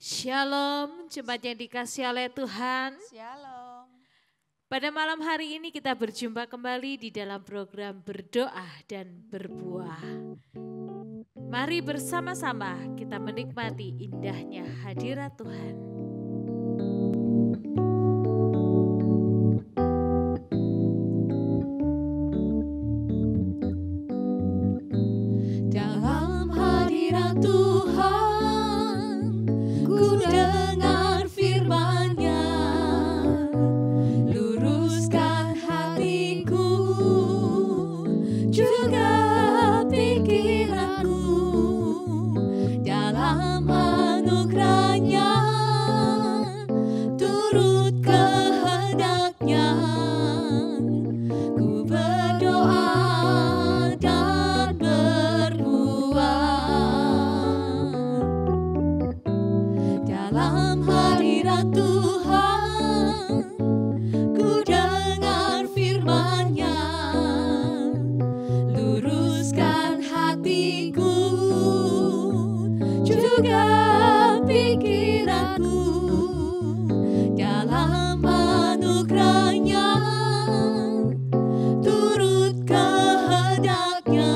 Shalom, jemaat yang dikasihi oleh Tuhan. Shalom. Pada malam hari ini kita berjumpa kembali di dalam program berdoa dan berbuah. Mari bersama-sama kita menikmati indahnya hadirat Tuhan. Dalam hadirat Tuhan, ku dengar firman-Nya, luruskan hatiku, juga pikiranku, dalam anugerah-Nya, turut kehendak-Nya, ku berdoa dan dalam hadirat Tuhan, ku dengar firman-Nya, luruskan hatiku, juga pikiranku, dalam anugerah-Nya, turut kehendak-Nya,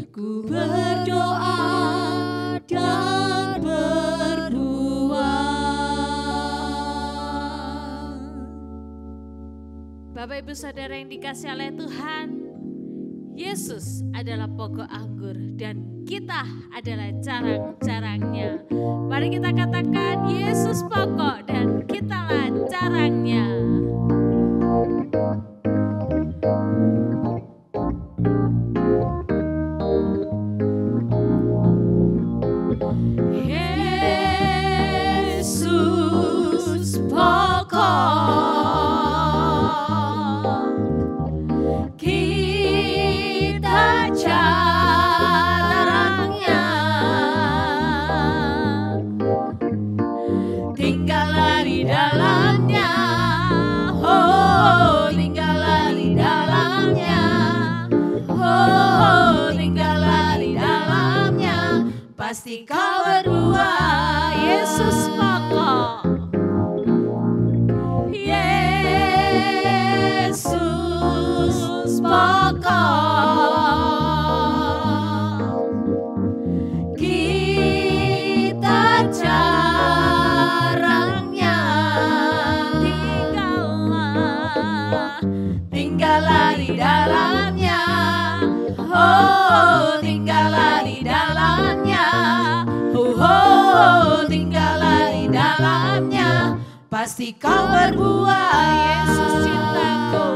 ku berdoa dan Bapak Ibu Saudara yang dikasihi oleh Tuhan, Yesus adalah pokok anggur dan kita adalah carang-carangnya. Mari kita katakan Yesus pokok dan kitalah carangnya. Yesus pokok, kita carangnya, tinggallah di dalamnya, oh tinggallah di dalamnya, oh tinggallah di dalamnya, pasti kau berbuah. Yesus pokok, Yesus pokok, kita carangnya, tinggallah di dalamnya, oh tinggallah di dalamnya, oh tinggallah di dalamnya, pasti kau berbuah. Yesus cintaku,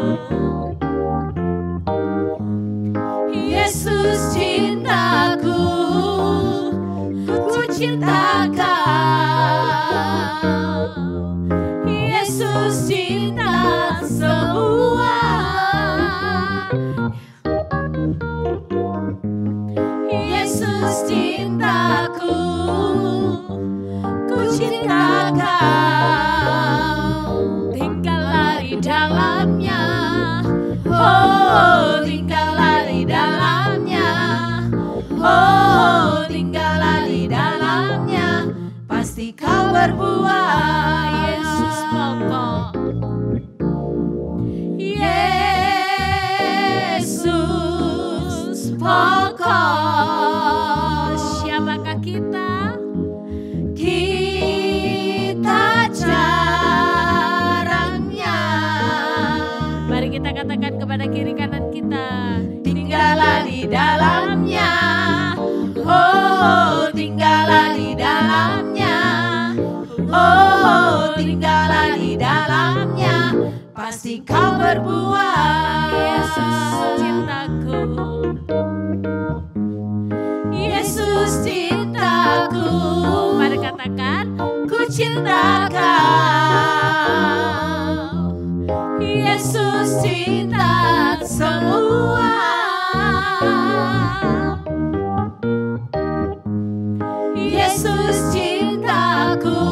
Yesus cintaku, ku cinta kau, Yesus cinta semua, Yesus cintaku, ku cinta kau, tinggallah di dalamnya, oh tinggallah di dalamnya, oh tinggallah di dalamnya, pasti kau berbuah. Yesus pokok, Yesus pokok, siapakah kita? kita carangnya, Mari kita katakan kepada kiri kanan kita, tinggallah di dalamnya, oh tinggallah di dalamnya, oh tinggallah di dalamnya, pasti kau berbuah. Yesus cintaku, Yesus cintaku, mari katakan ku cinta kau, Yesus cinta semua, Yesus cintaku,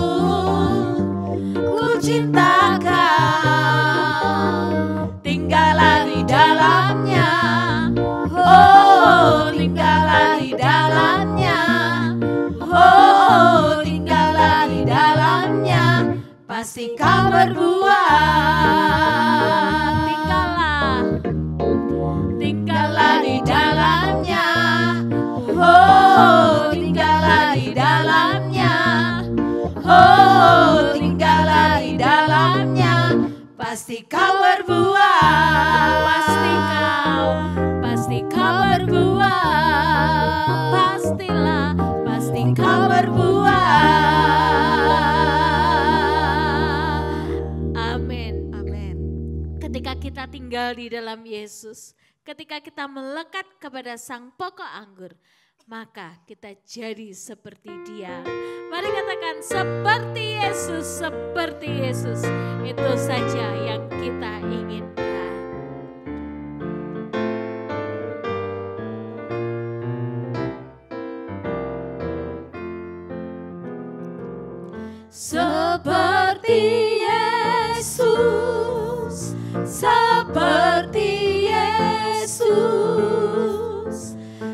ku cinta kau, tinggallah di dalamnya, oh tinggallah di dalamnya, oh berbuah. Tinggallah di dalamnya. Oh, tinggallah di dalamnya. Oh, tinggallah di dalamnya. Pasti kau berbuah. Pasti kau berbuah. Pasti kau berbuah. Amin. Amin. Ketika kita tinggal di dalam Yesus, ketika kita melekat kepada Sang Pokok Anggur, maka kita jadi seperti Dia. Mari katakan seperti Yesus, seperti Yesus. Itu saja yang kita inginkan. Seperti Yesus, seperti Yesus,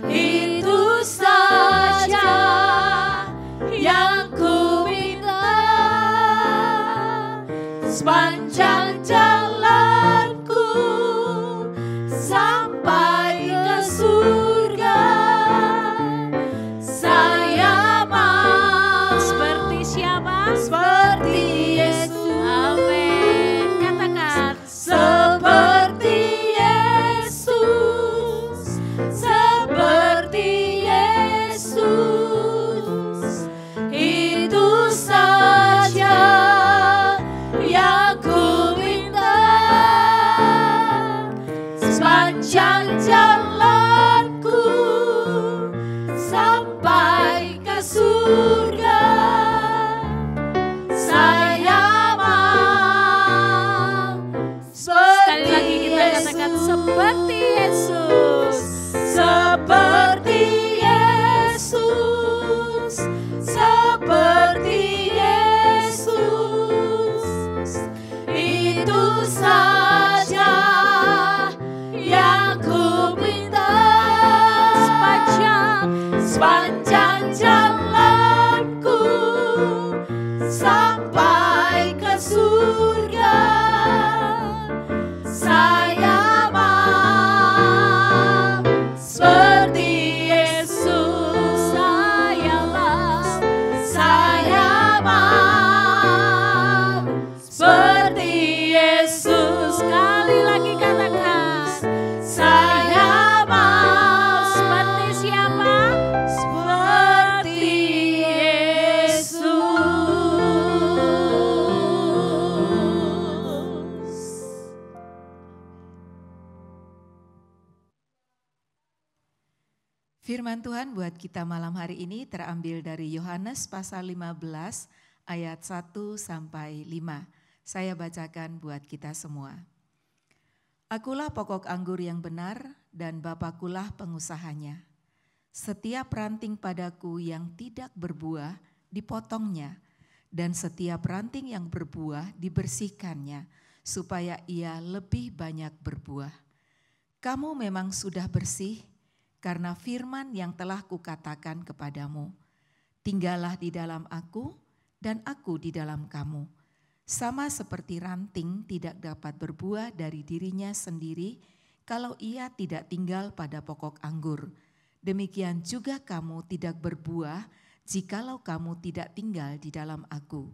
itu saja yang ku minta. Sepanjang jalanku sampai ke surga, saya mau Seperti siapa? seperti Yesus. Amin. Katakan Seperti Yesus, seperti Yesus, itu saja yang ku minta. Sepanjang jalanku sampai ke surga, saya mau sekali lagi kita katakan seperti Yesus. seperti Yesus, seperti Yesus, itu saja yang ku minta. Sepanjang jalanku sampai ke surga, saya mau seperti Yesus. Saya mau seperti Yesus. Sekali lagi katakan Saya mau seperti siapa? seperti Yesus. Firman Tuhan buat kita malam hari ini terambil dari Yohanes pasal 15 ayat 1 sampai 5. Saya bacakan buat kita semua. Akulah pokok anggur yang benar dan Bapakulah pengusahanya. Setiap ranting padaku yang tidak berbuah dipotongnya, dan setiap ranting yang berbuah dibersihkannya, supaya ia lebih banyak berbuah. Kamu memang sudah bersih karena firman yang telah kukatakan kepadamu. Tinggallah di dalam aku dan aku di dalam kamu. Sama seperti ranting tidak dapat berbuah dari dirinya sendiri kalau ia tidak tinggal pada pokok anggur. Demikian juga kamu tidak berbuah jikalau kamu tidak tinggal di dalam aku.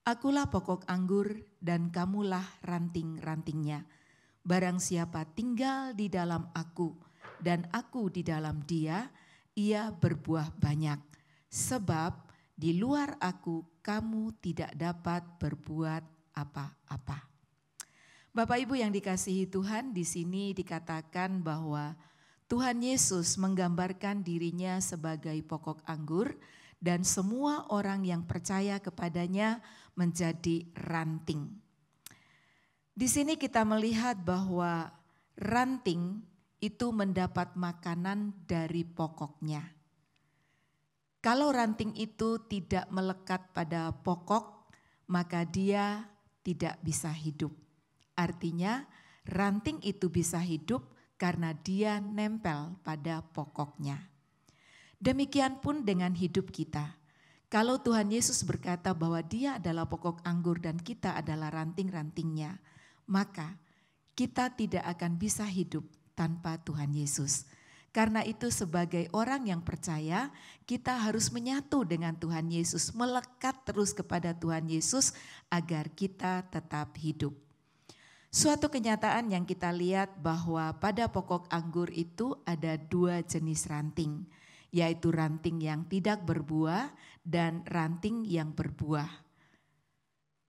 Akulah pokok anggur dan kamulah ranting-rantingnya. Barang siapa tinggal di dalam aku dan aku di dalam dia, ia berbuah banyak. Sebab di luar aku kamu tidak dapat berbuat apa-apa. Bapak Ibu yang dikasihi Tuhan, di sini dikatakan bahwa Tuhan Yesus menggambarkan dirinya sebagai pokok anggur dan semua orang yang percaya kepadanya menjadi ranting. Di sini kita melihat bahwa ranting itu mendapat makanan dari pokoknya. Kalau ranting itu tidak melekat pada pokok, maka dia tidak bisa hidup. Artinya ranting itu bisa hidup karena dia nempel pada pokoknya. Demikian pun dengan hidup kita. Kalau Tuhan Yesus berkata bahwa Dia adalah pokok anggur dan kita adalah ranting-rantingnya, maka kita tidak akan bisa hidup tanpa Tuhan Yesus. Karena itu sebagai orang yang percaya, kita harus menyatu dengan Tuhan Yesus, melekat terus kepada Tuhan Yesus agar kita tetap hidup. Suatu kenyataan yang kita lihat bahwa pada pokok anggur itu ada 2 jenis ranting, yaitu ranting yang tidak berbuah dan ranting yang berbuah.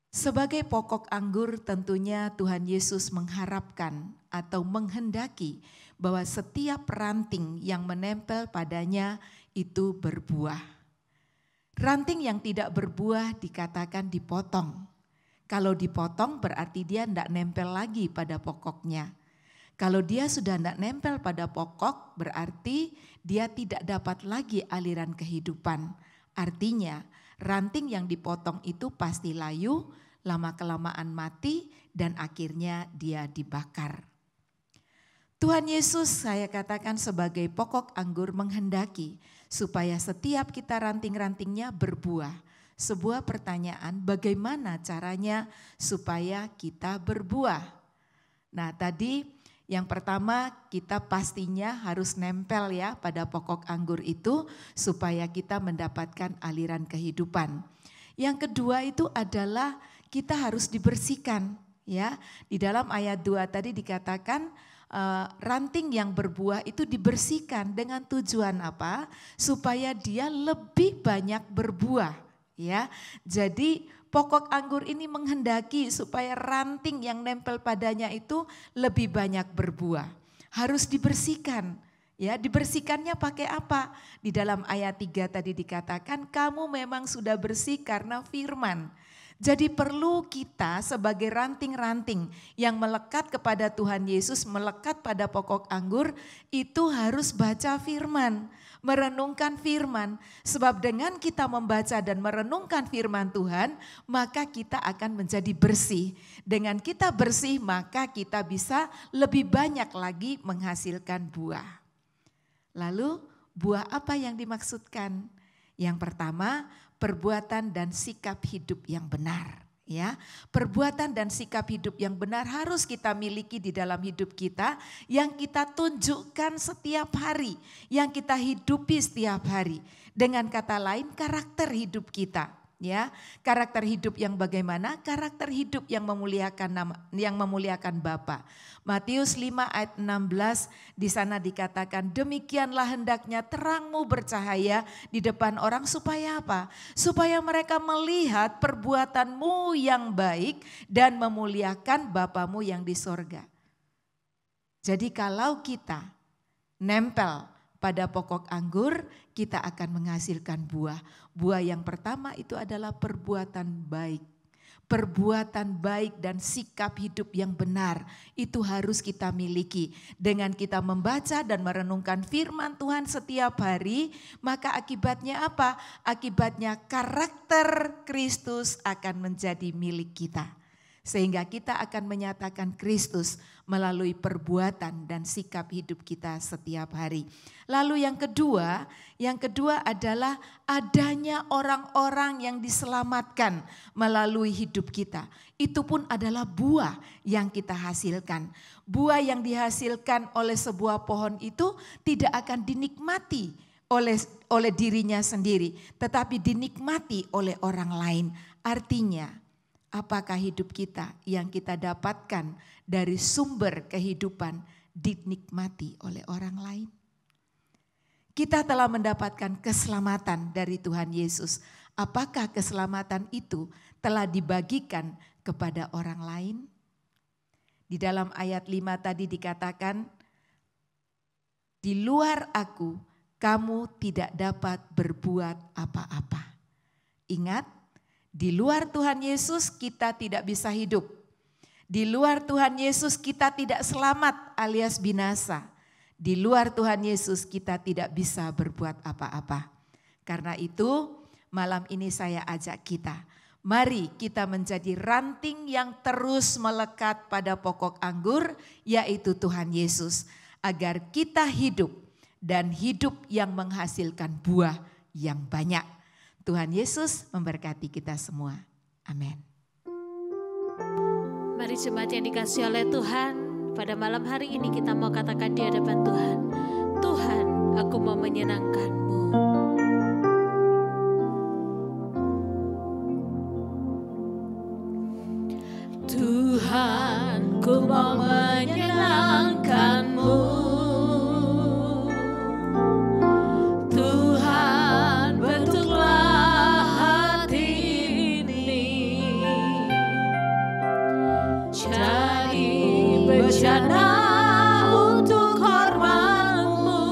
Sebagai pokok anggur tentunya Tuhan Yesus mengharapkan atau menghendaki bahwa setiap ranting yang menempel padanya itu berbuah. Ranting yang tidak berbuah dikatakan dipotong. Kalau dipotong berarti dia tidak nempel lagi pada pokoknya. Kalau dia sudah tidak nempel pada pokok berarti dia tidak dapat lagi aliran kehidupan. Artinya ranting yang dipotong itu pasti layu, lama-kelamaan mati dan akhirnya dia dibakar. Tuhan Yesus saya katakan sebagai pokok anggur menghendaki supaya setiap kita ranting-rantingnya berbuah. Sebuah pertanyaan, bagaimana caranya supaya kita berbuah? Nah, tadi yang pertama kita pastinya harus nempel ya pada pokok anggur itu supaya kita mendapatkan aliran kehidupan. Yang kedua itu adalah kita harus dibersihkan ya. Di dalam ayat 2 tadi dikatakan ranting yang berbuah itu dibersihkan dengan tujuan apa? Supaya dia lebih banyak berbuah. Ya, jadi pokok anggur ini menghendaki supaya ranting yang nempel padanya itu lebih banyak berbuah. Harus dibersihkan. Ya, dibersihkannya pakai apa? Di dalam ayat 3 tadi dikatakan kamu memang sudah bersih karena firman. Jadi perlu kita sebagai ranting-ranting yang melekat kepada Tuhan Yesus, melekat pada pokok anggur itu harus baca firman. Merenungkan firman, sebab dengan kita membaca dan merenungkan firman Tuhan, maka kita akan menjadi bersih. Dengan kita bersih, maka kita bisa lebih banyak lagi menghasilkan buah. Lalu, buah apa yang dimaksudkan? Yang pertama, perbuatan dan sikap hidup yang benar. Ya, perbuatan dan sikap hidup yang benar harus kita miliki di dalam hidup kita, yang kita tunjukkan setiap hari, yang kita hidupi setiap hari. Dengan kata lain, karakter hidup kita, ya. Karakter hidup yang bagaimana? Karakter hidup yang memuliakan Bapa. Matius 5 ayat 16 di sana dikatakan demikianlah hendaknya terangmu bercahaya di depan orang supaya apa? Supaya mereka melihat perbuatanmu yang baik dan memuliakan Bapamu yang di sorga. Jadi kalau kita nempel pada pokok anggur, kita akan menghasilkan buah. Buah yang pertama itu adalah perbuatan baik. Perbuatan baik dan sikap hidup yang benar itu harus kita miliki. Dengan kita membaca dan merenungkan firman Tuhan setiap hari, maka akibatnya apa? Akibatnya karakter Kristus akan menjadi milik kita. Sehingga kita akan menyatakan Kristus melalui perbuatan dan sikap hidup kita setiap hari. Lalu yang kedua adalah adanya orang-orang yang diselamatkan melalui hidup kita. Itu pun adalah buah yang kita hasilkan. Buah yang dihasilkan oleh sebuah pohon itu tidak akan dinikmati oleh dirinya sendiri, tetapi dinikmati oleh orang lain. Artinya, apakah hidup kita yang kita dapatkan dari sumber kehidupan dinikmati oleh orang lain? Kita telah mendapatkan keselamatan dari Tuhan Yesus. Apakah keselamatan itu telah dibagikan kepada orang lain? Di dalam ayat 5 tadi dikatakan, di luar aku kamu tidak dapat berbuat apa-apa. Ingat, di luar Tuhan Yesus kita tidak bisa hidup. Di luar Tuhan Yesus kita tidak selamat alias binasa. Di luar Tuhan Yesus kita tidak bisa berbuat apa-apa. Karena itu malam ini saya ajak kita, mari kita menjadi ranting yang terus melekat pada pokok anggur, yaitu Tuhan Yesus. Agar kita hidup dan hidup yang menghasilkan buah yang banyak. Tuhan Yesus memberkati kita semua. Amin. Mari jemaat yang dikasihi oleh Tuhan, pada malam hari ini kita mau katakan di hadapan Tuhan, Tuhan, aku mau menyenangkan-Mu. Tuhan, ku mau menyenangkan-Mu. Tuhan, bentuklah hati ini jadi bejana untuk hormat-Mu.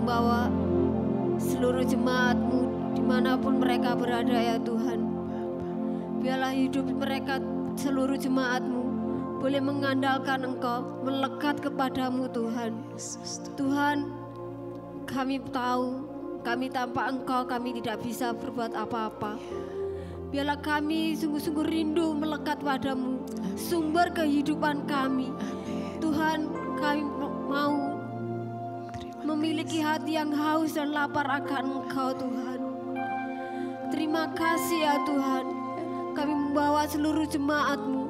membawa seluruh jemaat-Mu dimanapun mereka berada ya Tuhan. Biarlah hidup mereka seluruh jemaat-Mu boleh mengandalkan Engkau, melekat kepadamu Tuhan. Tuhan, kami tahu kami tanpa Engkau kami tidak bisa berbuat apa-apa. Biarlah kami sungguh-sungguh rindu melekat padamu, sumber kehidupan kami. Tuhan, kami mau memiliki hati yang haus dan lapar akan Engkau Tuhan. Terima kasih ya Tuhan, kami membawa seluruh jemaat-Mu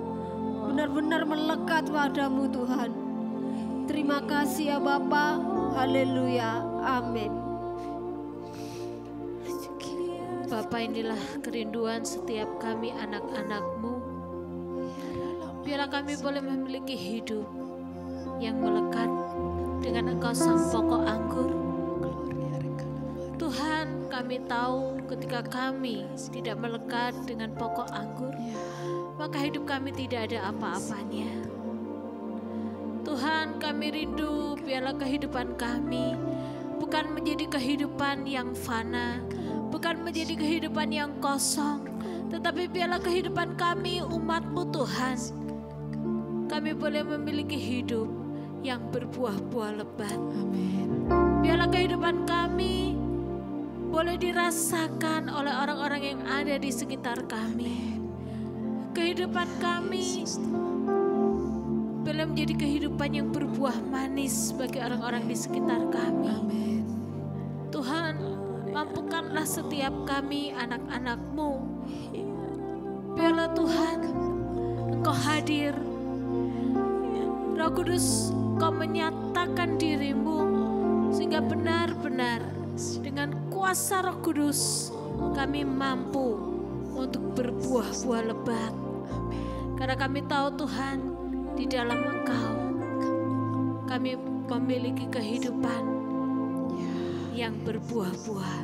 benar-benar melekat padamu Tuhan. Terima kasih ya Bapa. Haleluya. Amin. Bapa, inilah kerinduan setiap kami anak-anak-Mu. Biarlah kami boleh memiliki hidup yang melekat dengan Engkau sang pokok anggur. Tuhan, kami tahu ketika kami tidak melekat dengan pokok anggur, maka hidup kami tidak ada apa-apanya. Tuhan, kami rindu biarlah kehidupan kami bukan menjadi kehidupan yang fana, bukan menjadi kehidupan yang kosong, tetapi biarlah kehidupan kami umat-Mu Tuhan, kami boleh memiliki hidup yang berbuah-buah lebat. Amin. Biarlah kehidupan kami boleh dirasakan oleh orang-orang yang ada di sekitar kami. Kehidupan kami boleh menjadi kehidupan yang berbuah manis bagi orang-orang di sekitar kami. Amin. Tuhan, mampukanlah setiap kami anak-anak-Mu. Biarlah Tuhan, Engkau hadir. Roh Kudus, Engkau menyatakan diri-Mu sehingga benar-benar dengan kuasa Roh Kudus kami mampu untuk berbuah-buah lebat. Karena kami tahu Tuhan, di dalam Engkau kami memiliki kehidupan yang berbuah-buah.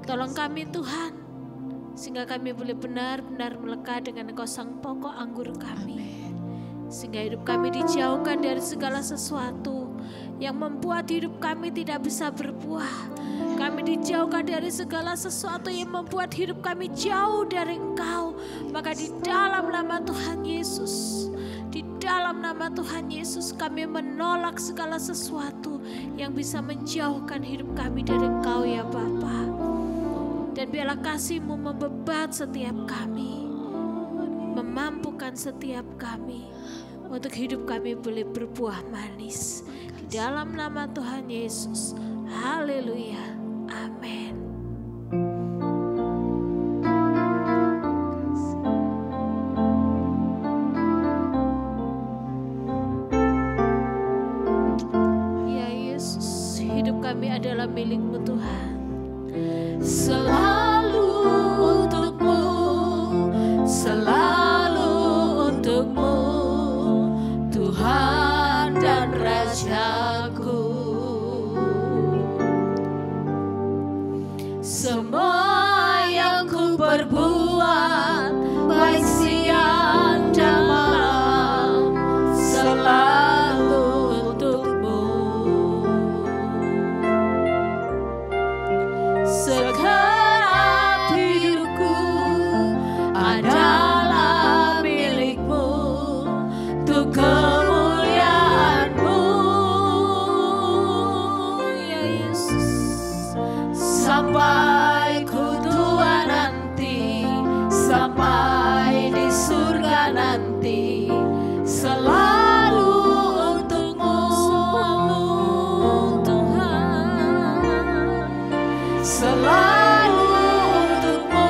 Tolong kami Tuhan, sehingga kami boleh benar-benar melekat dengan Engkau sang pokok anggur kami. Sehingga hidup kami dijauhkan dari segala sesuatu yang membuat hidup kami tidak bisa berbuah. Kami dijauhkan dari segala sesuatu yang membuat hidup kami jauh dari Engkau. Maka di dalam nama Tuhan Yesus, di dalam nama Tuhan Yesus, kami menolak segala sesuatu yang bisa menjauhkan hidup kami dari Engkau ya Bapa. Dan biarlah kasih-Mu membebat setiap kami, memampukan setiap kami untuk hidup kami boleh berbuah manis. Di dalam nama Tuhan Yesus. Haleluya. Amin. Ya Yesus, hidup kami adalah milik-Mu Tuhan. Selalu untuk-Mu, selalu untuk-Mu, Tuhan dan Rajaku. Semua yang ku perbuat, baik siang dan malam, selalu untuk-Mu. Segenap hidupku adalah milik-Mu, untuk kemuliaan-Mu, ya Yesus. Sampai ku tua nanti, sampai di surga nanti, selalu untuk-Mu, Tuhan. Selalu untuk-Mu,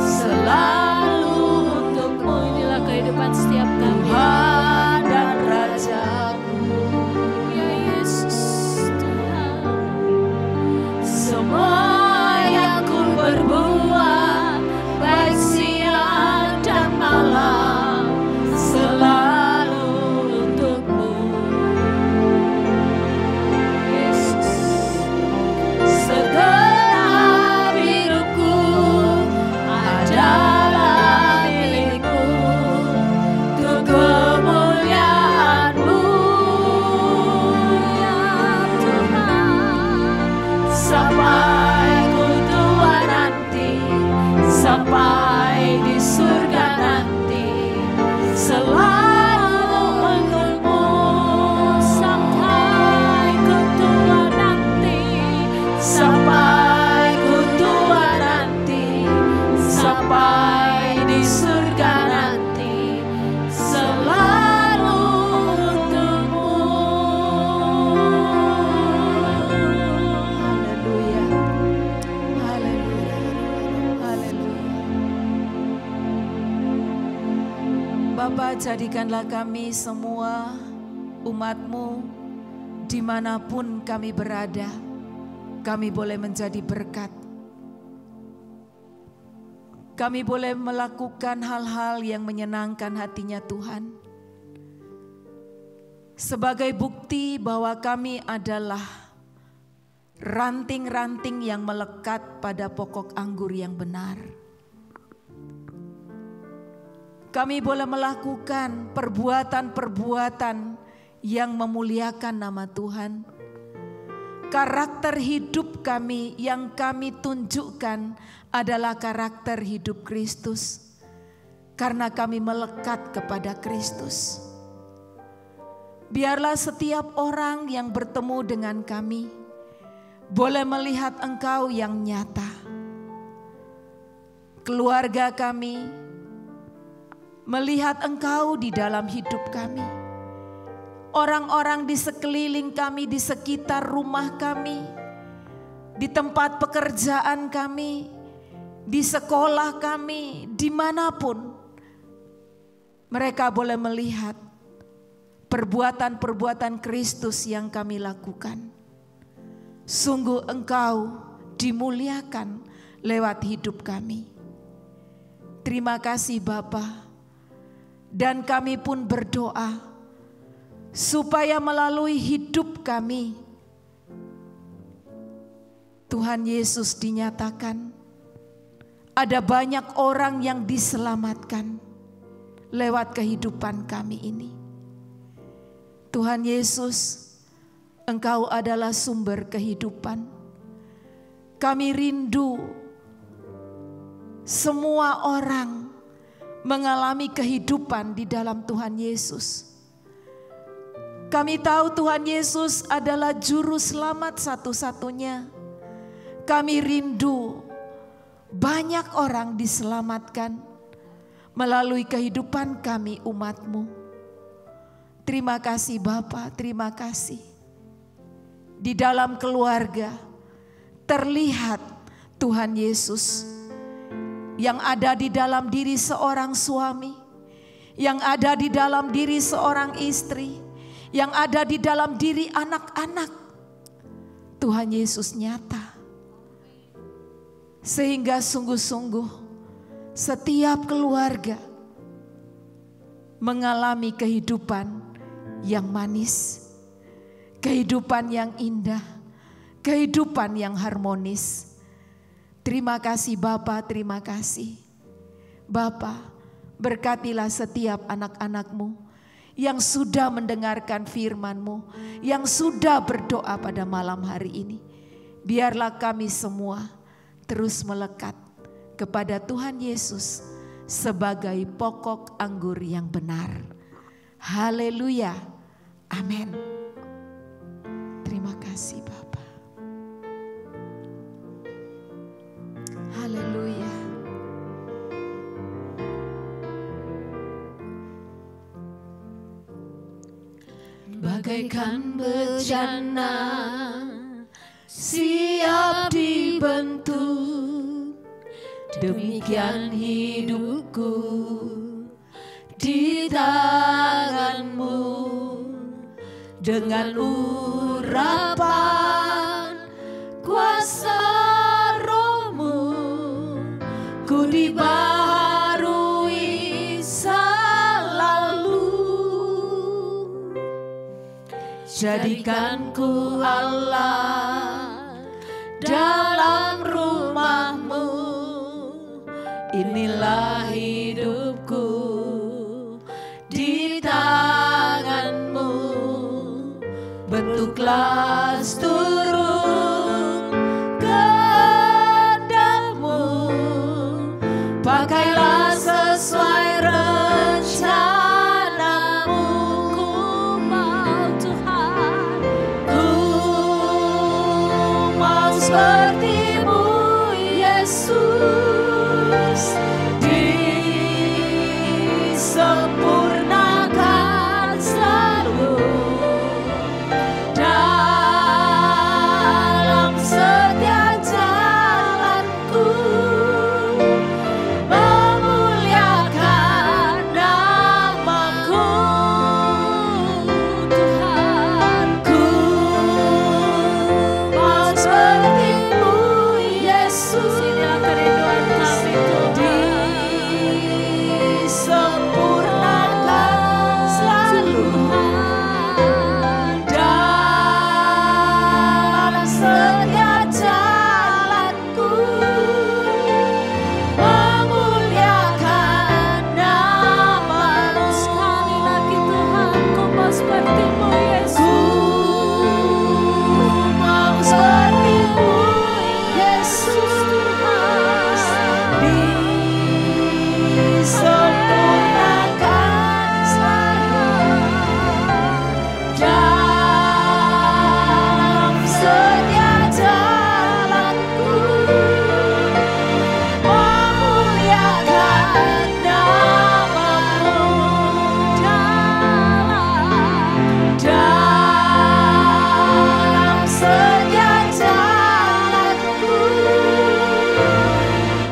selalu untuk-Mu. Inilah kehidupan setiap kami. Tuhan dan Rajaku. Ya Yesus, Tuhan. Semua yang ku perbuat, baik siang dan malam, selalu untuk-Mu. Yesus. Segala sampai ku tua nanti, sampai di surga nanti, selalu untukmu. Sampai ku tua nanti, sampai ku tua nanti, sampai di surga nanti, selalu untukmu. Haleluya. Haleluya. Haleluya. Bapa, jadikanlah kami semua umat-Mu dimanapun kami berada, kami boleh menjadi berkat. Kami boleh melakukan hal-hal yang menyenangkan hatinya Tuhan. Sebagai bukti bahwa kami adalah ranting-ranting yang melekat pada pokok anggur yang benar. Kami boleh melakukan perbuatan-perbuatan yang memuliakan nama Tuhan. Karakter hidup kami yang kami tunjukkan adalah karakter hidup Kristus, karena kami melekat kepada Kristus. Biarlah setiap orang yang bertemu dengan kami boleh melihat Engkau yang nyata. Keluarga kami melihat Engkau di dalam hidup kami. Orang-orang di sekeliling kami, di sekitar rumah kami, di tempat pekerjaan kami, di sekolah kami, dimanapun, mereka boleh melihat perbuatan-perbuatan Kristus yang kami lakukan. Sungguh Engkau dimuliakan lewat hidup kami. Terima kasih Bapa, dan kami pun berdoa supaya melalui hidup kami Tuhan Yesus dinyatakan. Ada banyak orang yang diselamatkan lewat kehidupan kami ini. Tuhan Yesus, Engkau adalah sumber kehidupan. Kami rindu semua orang mengalami kehidupan di dalam Tuhan Yesus. Kami tahu Tuhan Yesus adalah juru selamat satu-satunya. Kami rindu banyak orang diselamatkan melalui kehidupan kami umat-Mu. Terima kasih Bapa, terima kasih. Di dalam keluarga terlihat Tuhan Yesus yang ada di dalam diri seorang suami, yang ada di dalam diri seorang istri, yang ada di dalam diri anak-anak. Tuhan Yesus nyata. Sehingga sungguh-sungguh setiap keluarga mengalami kehidupan yang manis, kehidupan yang indah, kehidupan yang harmonis. Terima kasih Bapa, terima kasih. Bapa, berkatilah setiap anak-anak-Mu yang sudah mendengarkan firman-Mu, yang sudah berdoa pada malam hari ini. Biarlah kami semua terus melekat kepada Tuhan Yesus sebagai pokok anggur yang benar. Haleluya. Amin. Terima kasih Bapa. Haleluya. Bagaikan bejana siap dibentuk, demikian hidupku di tangan-Mu. Dengan urapan kuasa Roh-Mu, ku dibaharui selalu. Jadikan ku Allah dalam rumah-Mu, inilah hidupku di tangan-Mu. Bentuklah turun seperti-Mu Yesus, disempurnakan selalu dalam setiap jalanku, memuliakan nama-Mu Tuhan. Ku mau seperti-Mu Yesus, Inilah kerinduan kami Tuhan. disempurnakan selalu dalam setiap jalanku, memuliakan nama-Mu. Sekali lagi Tuhan, ku mau seperti-Mu Yesus. Ku mau seperti-Mu Yesus, disempurnakan selalu dalam setiap jalanku, memuliakan nama-Mu dalam setiap jalanku,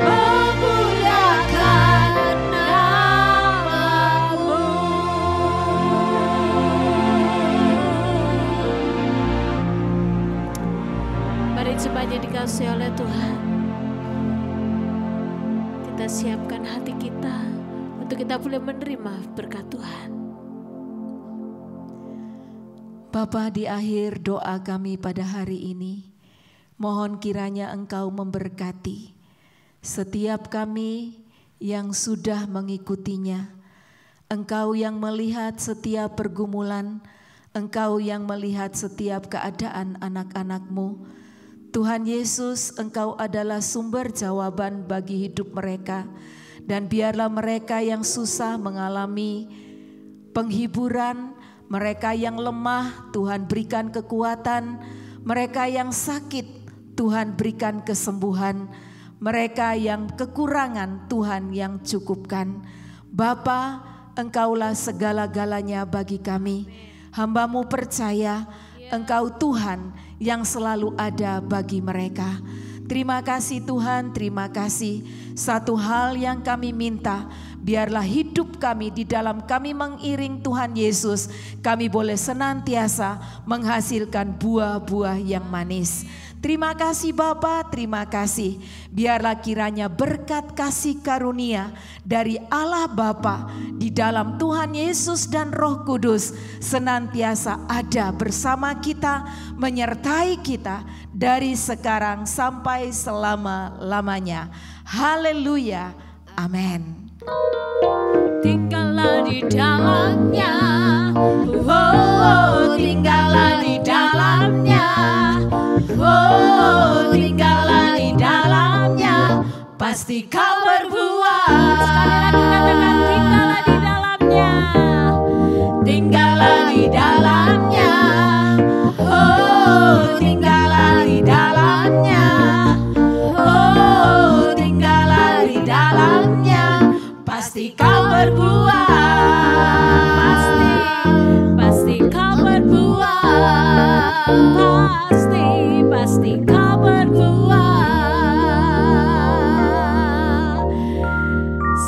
memuliakan nama-Mu. Mari jemaatnya dikasihi oleh Tuhan. Kita siapkan hati kita untuk kita boleh menerima berkat Tuhan. Bapa, di akhir doa kami pada hari ini, mohon kiranya Engkau memberkati setiap kami yang sudah mengikutinya. Engkau yang melihat setiap pergumulan, Engkau yang melihat setiap keadaan anak-anak-Mu. Tuhan Yesus, Engkau adalah sumber jawaban bagi hidup mereka. Dan biarlah mereka yang susah mengalami penghiburan, mereka yang lemah Tuhan berikan kekuatan, mereka yang sakit Tuhan berikan kesembuhan, mereka yang kekurangan Tuhan yang cukupkan. Bapa, Engkaulah segala-galanya bagi kami. Hamba-Mu percaya Engkau Tuhan yang selalu ada bagi mereka. Terima kasih Tuhan, terima kasih. Satu hal yang kami minta, biarlah hidup kami di dalam kami mengiring Tuhan Yesus, kami boleh senantiasa menghasilkan buah-buah yang manis. Terima kasih Bapa, terima kasih. Biarlah kiranya berkat kasih karunia dari Allah Bapa di dalam Tuhan Yesus dan Roh Kudus senantiasa ada bersama kita, menyertai kita dari sekarang sampai selama-lamanya. Haleluya, amin. Tinggallah di dalamnya, Oh, tinggallah di dalamnya. Oh, tinggallah di dalamnya. Pasti kau berbuah. sekali lagi katakan tinggallah di dalamnya. Tinggallah di dalamnya. Oh, tinggallah di dalamnya. Oh, tinggallah di dalamnya. Pasti kau berbuah. Pasti kau berbuah. Pasti kau berbuah.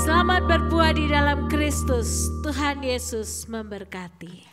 Selamat berbuah di dalam Kristus. Tuhan Yesus memberkati.